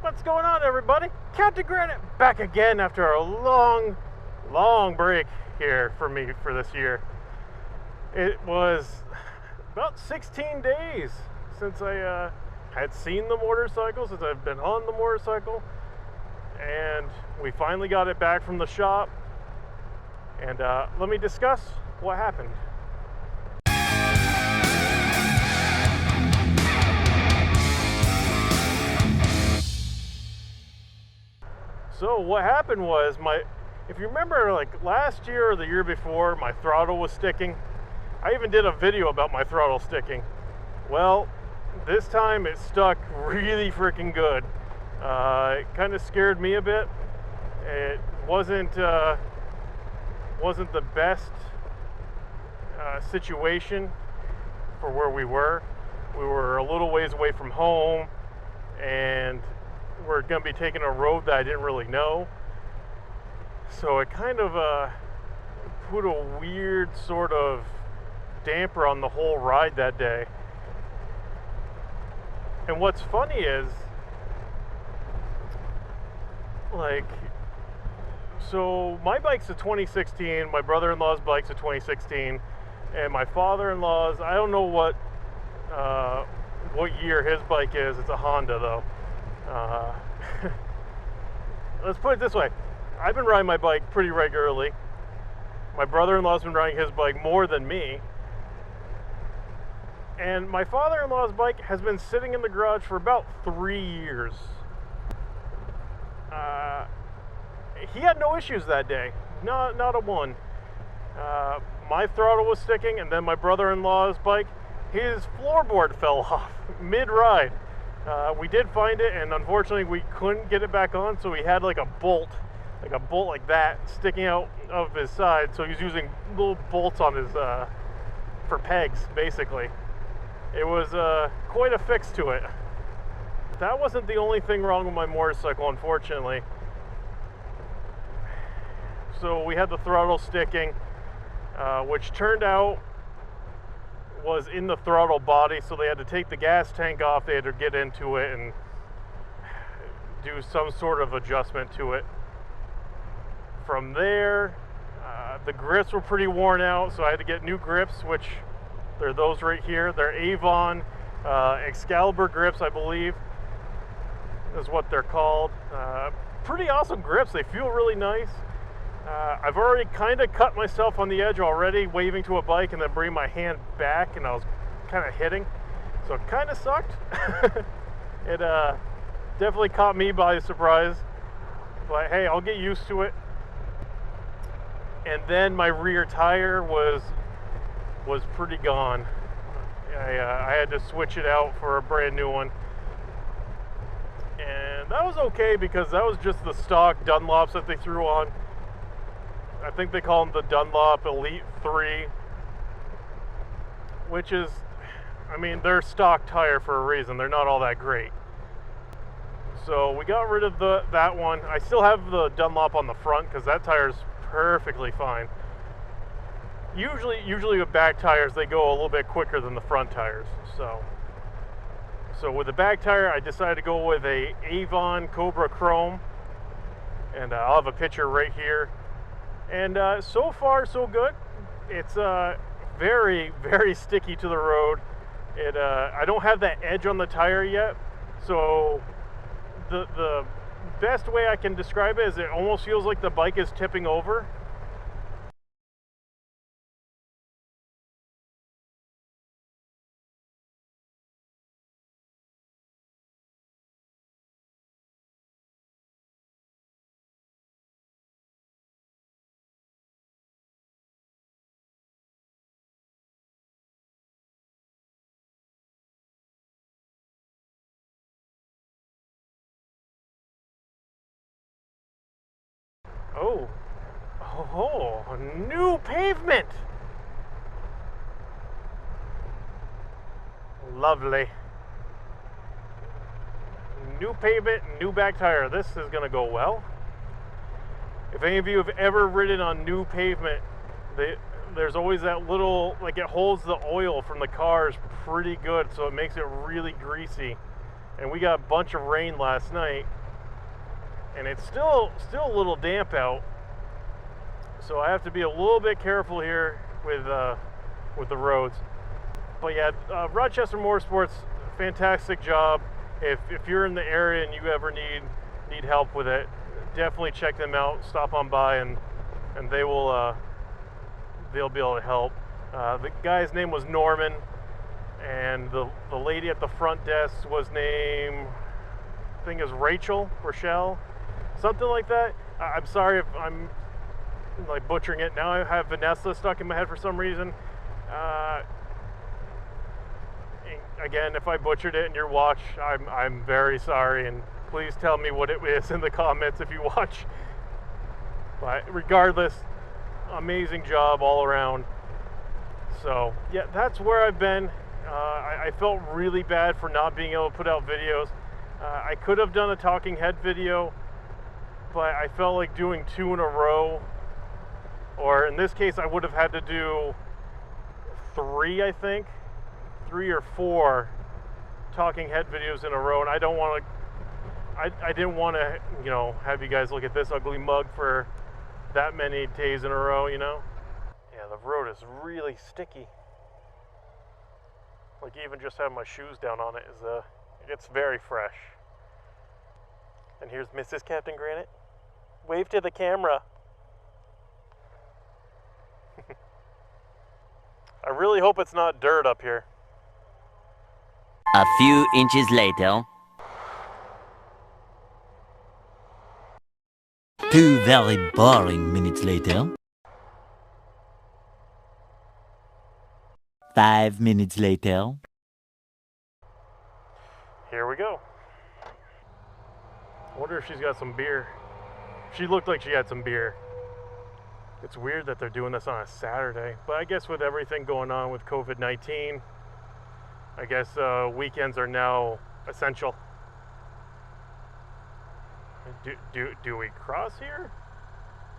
What's going on, everybody? Captain Granite back again after a long break here for me for this year. It was about 16 days since I had seen the motorcycle, since I've been on the motorcycle, and we finally got it back from the shop. And let me discuss what happened. So what happened was, if you remember, like last year or the year before, my throttle was sticking. I even did a video about my throttle sticking. Well, this time it stuck really freaking good. It kind of scared me a bit. It wasn't the best situation for where we were. We were a little ways away from home, and we're going to be taking a road that I didn't really know. So it kind of put a weird sort of damper on the whole ride that day. And what's funny is, like, so my bike's a 2016, my brother-in-law's bike's a 2016, and my father-in-law's, I don't know what year his bike is. It's a Honda though. Let's put it this way. I've been riding my bike pretty regularly. My brother-in-law's been riding his bike more than me. And my father-in-law's bike has been sitting in the garage for about 3 years. He had no issues that day. Not a one. My throttle was sticking, and then my brother-in-law's bike, his floorboard fell off mid-ride. We did find it, and unfortunately we couldn't get it back on, so he had like a bolt like that sticking out of his side. So he was using little bolts on his for pegs, basically. It was quite a fix to it. That wasn't the only thing wrong with my motorcycle, unfortunately. So we had the throttle sticking, which turned out was in the throttle body, so they had to take the gas tank off. They had to get into it and do some sort of adjustment to it. From there, the grips were pretty worn out, so I had to get new grips, which they're those right here. They're Avon Excalibur grips, I believe is what they're called. Pretty awesome grips. They feel really nice. I've already kind of cut myself on the edge already, waving to a bike and then bring my hand back, and I was kind of hitting, so it kind of sucked. It definitely caught me by surprise, but hey, I'll get used to it. And then my rear tire was pretty gone. I had to switch it out for a brand new one, and that was okay because that was just the stock Dunlops that they threw on. I think they call them the Dunlop Elite 3, which is, I mean, they're stock tire for a reason. They're not all that great. So we got rid of that one. I still have the Dunlop on the front because that tire's perfectly fine. Usually with back tires, they go a little bit quicker than the front tires. So with the back tire, I decided to go with a Avon Cobra Chrome, and I'll have a picture right here. And so far, so good. It's very, very sticky to the road. I don't have that edge on the tire yet, so the best way I can describe it is it almost feels like the bike is tipping over. Oh, new pavement. Lovely. New pavement, new back tire. This is going to go well. If any of you have ever ridden on new pavement, there's always that little, like, it holds the oil from the cars pretty good, so it makes it really greasy. and we got a bunch of rain last night, and it's still a little damp out, so I have to be a little bit careful here with the roads. But yeah, Rochester Motorsports, fantastic job. If you're in the area and you ever need help with it, definitely check them out. Stop on by and they'll be able to help. The guy's name was Norman, and the lady at the front desk was named, I think is Rochelle, something like that. I'm sorry if I'm like butchering it. Now I have Vanessa stuck in my head for some reason. Again, if I butchered it in your watch, I'm very sorry, and please tell me what it is in the comments if you watch. But regardless, amazing job all around. So yeah, that's where I've been. I felt really bad for not being able to put out videos. I could have done a talking head video, but I felt like doing 2 in a row, or in this case I would have had to do 3, I think 3 or 4 talking head videos in a row, and I don't want to, I didn't want to, you know, have you guys look at this ugly mug for that many days in a row, you know. Yeah, the road is really sticky. Like even just having my shoes down on it is it's very fresh. And here's Mrs. Captain Granite. Wave to the camera. I really hope it's not dirt up here. A few inches later. 2 very boring minutes later. 5 minutes later. Here we go. I wonder if she's got some beer. She looked like she had some beer. It's weird that they're doing this on a Saturday, but I guess with everything going on with COVID-19, I guess weekends are now essential. Do we cross here?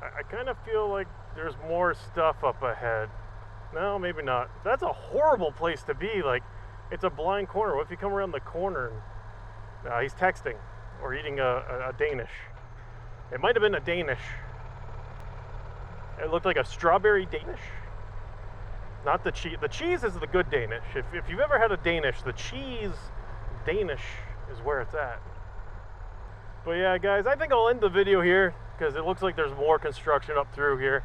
I kind of feel like there's more stuff up ahead. No, maybe not. That's a horrible place to be. Like, it's a blind corner. What if you come around the corner and he's texting or eating a Danish? It might have been a Danish. It looked like a strawberry Danish. Not the cheese. The cheese is the good Danish. If you've ever had a Danish, the cheese Danish is where it's at. But yeah, guys, I think I'll end the video here because it looks like there's more construction up through here.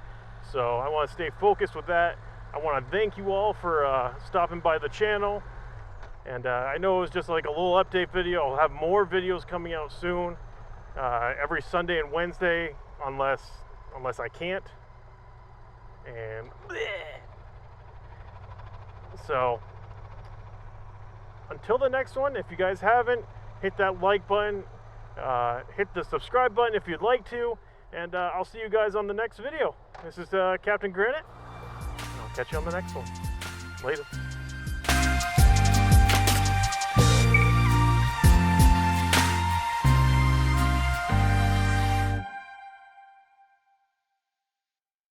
So I want to stay focused with that. I want to thank you all for stopping by the channel. And I know it was just like a little update video. I'll have more videos coming out soon. Every Sunday and Wednesday, unless I can't. And so until the next one, if you guys haven't, hit that like button, hit the subscribe button if you'd like to, and I'll see you guys on the next video. This is Captain Granite. I'll catch you on the next one. Later.